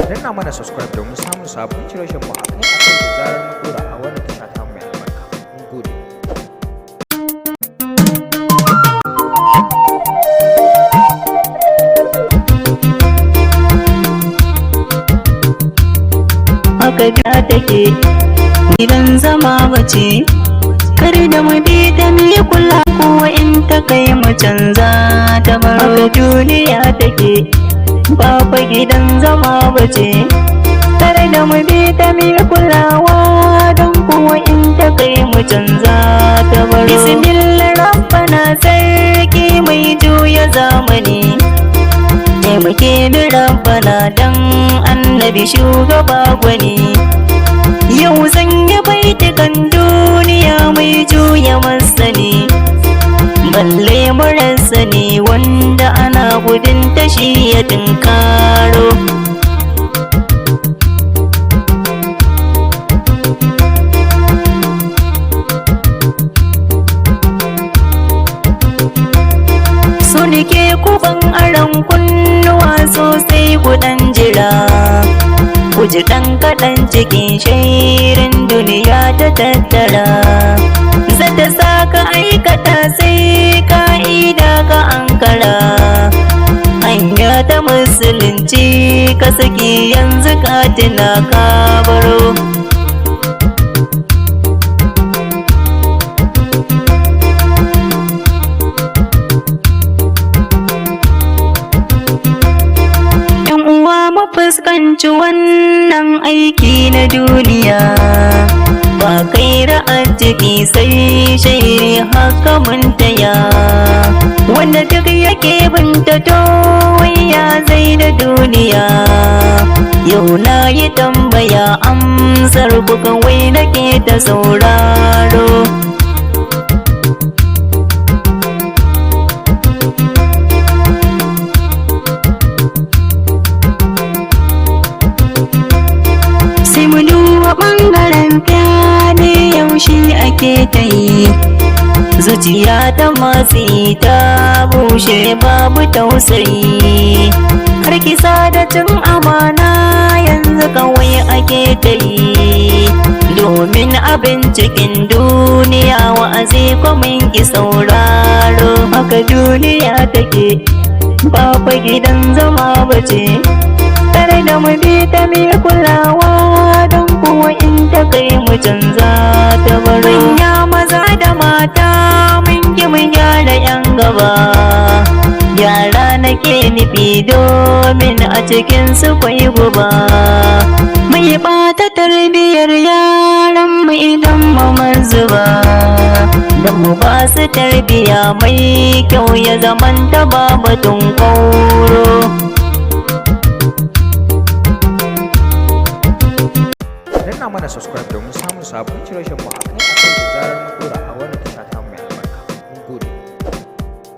danna mana subscribe domin samun sabon shirye-shiryen mu a kan da zarar mun dora a wannan tasha ta mai albarka. Mun gode. Haka da take gidan zama bace, kar da mu bi ta mi kula ko in ta kai mu canza ta bar. Haka duniya take ba fa gidan zama bace, kar da mu bi ta mi kulawa don kuwa in ta kai mu canza ta bar. Bismillah rabbana sarki mai juya zamani, taimake ni rabbana dan annabi shugaba gwani. Yau zan yi baitukan duniya mai juya masani, balle marasa ne wanda ana gudun tashi ya tinkaro. So nike kuban aron kunnuwa sosai kudan jira, ku ji ɗan kaɗan cikin shirin duniya ta tattara. Zata sa ka aikata sai ka'ida ka ankara, hanya ta musulunci ka saki yanzu ka tuna ka baro. Fuskanci wannan aiki na duniya, ba kai ra'ar jiki sai shairi haka mun taya. Wanda duk yake binta to ya zai da duniya. Yau na yi tambaya amsar ku kawai nake ta sauraro. Ɓangaren fyaɗe yaushe ake ta yi, zuciya ta matsi ta bushe babu tausayi. Har kisa da cin amana yanzu kawai ake ta yi, domin abin cikin duniya wa'azi kwamin ki sauraro. Haka duniya take ba fa gidan zama bace, tare da mu bi ta mi kulawa don kuwa in ta kai mu canza ta baro. Manya maza da mata mun ki mun gyara yan gaba, yara nake nufi domin a cikin su kwai guba. Mai bata tarbiyyar yaran mu idan mu zuba, don mu ba su tarbiyya mai kyau ya zamanta ba batun kauro. Danna mana subscribe domin samun sabon shirye-shiryen mu a kan da zarar mun dora a wannan